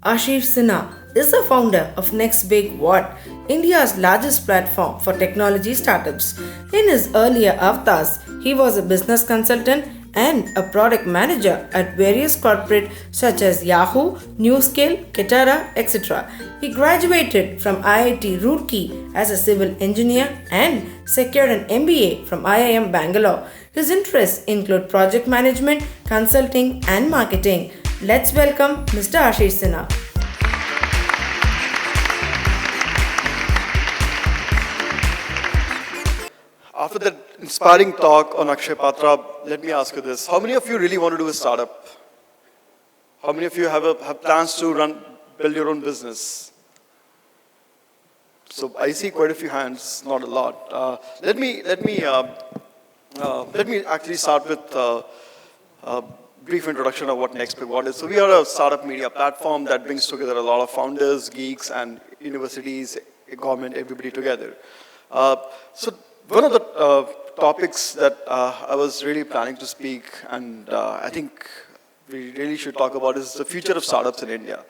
Ashish Sinha is the founder of Next Big What, India's largest platform for technology startups. In his earlier avatars, he was a business consultant and a product manager at various corporates such as Yahoo, Newscale, Katara, etc. He graduated from IIT Roorkee as a civil engineer and secured an MBA from IIM Bangalore. His interests include project management, consulting, and marketing. Let's welcome Mr. Ashish Sinha. After that inspiring talk on Akshay Patra, let me ask you this. How many of you really want to do a startup? How many of you have plans to build your own business? So I see quite a few hands, not a lot. Let me actually start with a brief introduction of what Next Big What is. So we are a startup media platform that brings together a lot of founders, geeks, and universities, government, everybody together. So one of the topics that I was really planning to speak, and I think we really should talk about, is the future of startups in India.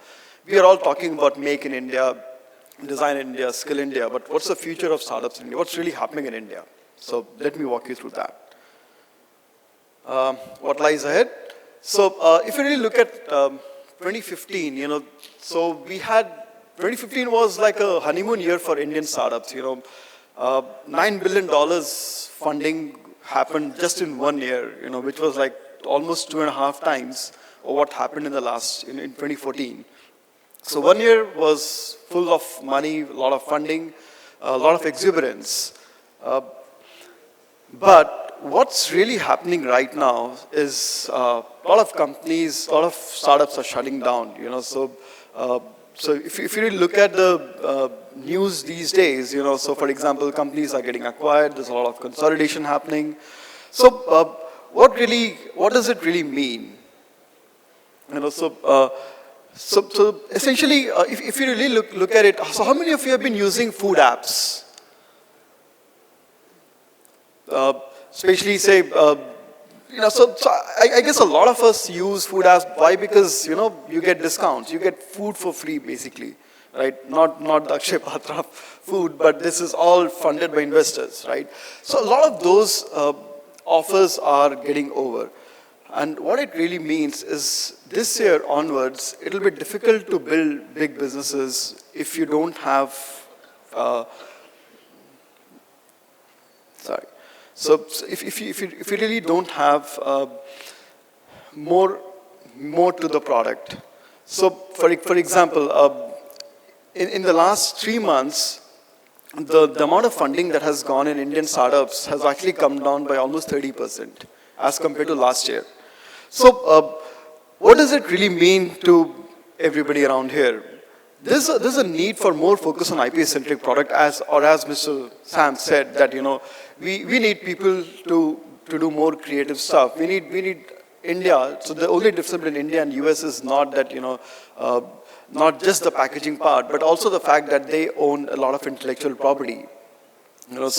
We are all talking about Make in India, Design India, Skill India, but what's the future of startups in India? What's really happening in India? So let me walk you through that. What lies ahead? So if you really look at 2015, so we had, 2015 was like a honeymoon year for Indian startups, $9 billion funding happened just in 1 year, which was like almost 2.5 times of what happened in the last, in 2014. So 1 year was full of money, a lot of funding, a lot of exuberance. But what's really happening right now is a lot of companies, a lot of startups are shutting down, So if you really look at the news these days, so for example, companies are getting acquired, there's a lot of consolidation happening. So what does it really mean? So essentially, if you really look at it, so how many of you have been using food apps? Especially say, I guess a lot of us use food apps. Why? Because, you get discounts. You get food for free, basically, right? Not the Akshay Patra food, but this is all funded by investors, right? So a lot of those offers are getting over. And what it really means is this year onwards, it'll be difficult to build big businesses if you don't have, sorry. So if you really don't have more to the product. So for example, in the last 3 months, the amount of funding that has gone in Indian startups has actually come down by almost 30% as compared to last year. So what does it really mean to everybody around here? There's a need for more focus on IP-centric product, as Mr. Sam said, that we need people to do more creative stuff. We need India. So the only difference between India and US is not that not just the packaging part, but also the fact that they own a lot of intellectual property. One of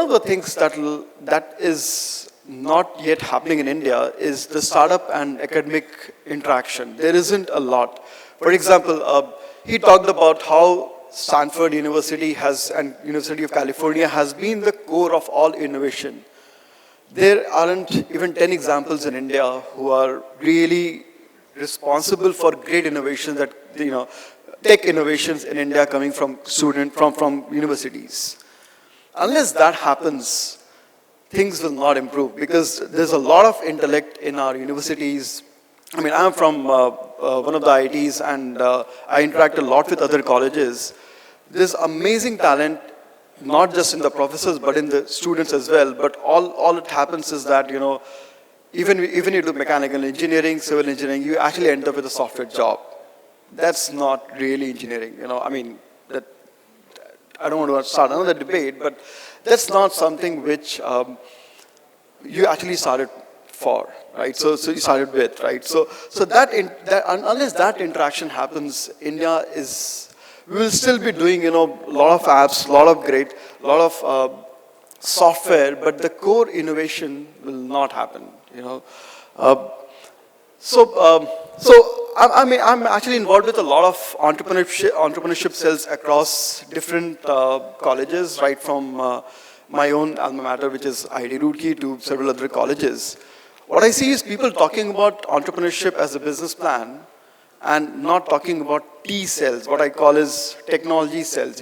the things that is not yet happening in India is the startup and academic interaction. There isn't a lot. For example, he talked about how Stanford University and University of California has been the core of all innovation. There aren't even 10 examples in India who are really responsible for great innovation that, tech innovations in India coming from from universities. Unless that happens, things will not improve, because there's a lot of intellect in our universities. I mean, I'm from one of the IITs, and I interact a lot with other colleges. There's amazing talent, not just in the professors, but in the students as well. But all it happens is that, even you do mechanical engineering, civil engineering, you actually end up with a software job. That's not really engineering, I mean, I don't want to start another debate, but that's not something which you actually started for, right? So you started with, right? So unless that interaction happens, we will still be doing, a lot of apps, a lot of software, but the core innovation will not happen, I mean, I'm actually involved with a lot of entrepreneurship cells across different colleges, right from my own alma mater, which is IIT Roorkee, to several other colleges. What I see is people talking about entrepreneurship as a business plan and not talking about T cells, what I call is technology cells.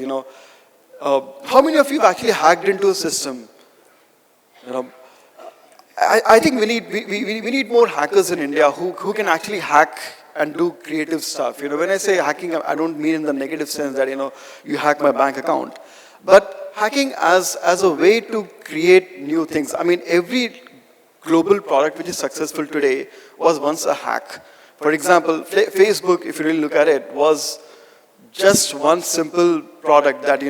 How many of you have actually hacked into a system? You know, I think we need more hackers in India who can actually hack and do creative stuff. When I say hacking, I don't mean in the negative sense that, you hack my bank account. But hacking as a way to create new things. I mean, every global product which is successful today was once a hack. For example, Facebook, if you really look at it, was just one simple product that,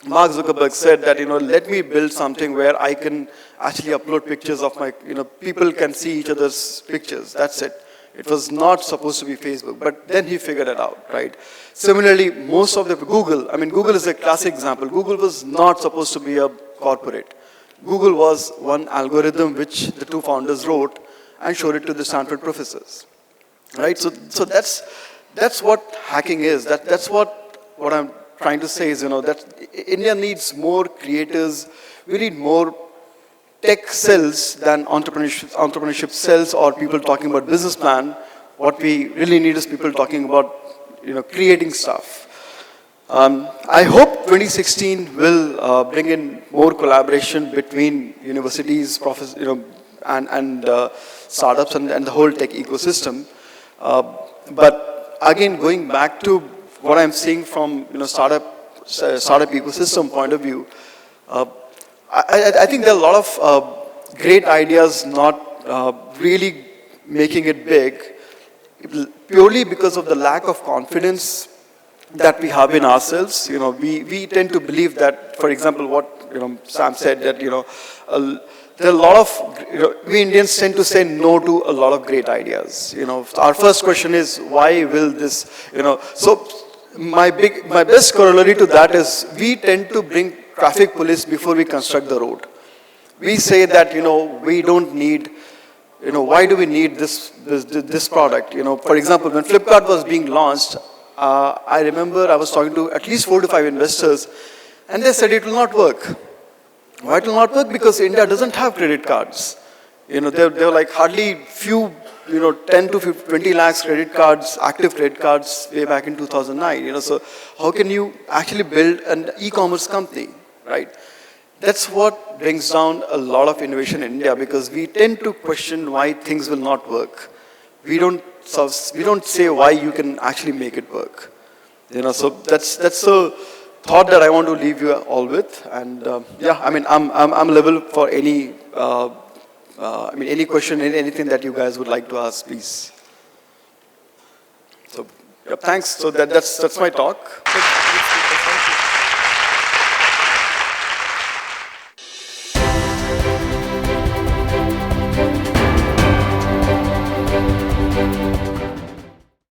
Mark Zuckerberg said that, let me build something where I can actually upload pictures of my, people can see each other's pictures. That's it. It was not supposed to be Facebook, but then he figured it out, right? Similarly, most of the Google is a classic example. Google was not supposed to be a corporate. Google was one algorithm which the two founders wrote and showed it to the Stanford professors, right? So that's what hacking is. That's what I'm trying to say is, that India needs more creators. We need more tech cells than entrepreneurship cells or people talking about business plan. What we really need is people talking about, creating stuff. I hope 2016 will bring in more collaboration between universities, and startups and the whole tech ecosystem. But again, going back to what I'm seeing from startup ecosystem point of view, I think there are a lot of great ideas not really making it big, purely because of the lack of confidence that we have in ourselves. We tend to believe that, for example, what Sam said, that there are a lot of, we Indians tend to say no to a lot of great ideas. Our first question is, why will this, so my best corollary to that is we tend to bring traffic police before we construct the road. We say that, we don't need, why do we need this product? For example, when Flipkart was being launched, I remember I was talking to at least 4 to 5 investors, and they said it will not work. Why it will not work? Because India doesn't have credit cards. There were like hardly few, 10 to 20 lakhs credit cards, active credit cards way back in 2009. So how can you actually build an e-commerce company, right? That's what brings down a lot of innovation in India, because we tend to question why things will not work. We don't say why you can actually make it work. So that's a thought that I want to leave you all with. And yeah, I'm level for any any question, anything that you guys would like to ask, please. So yeah, thanks. So that's my talk.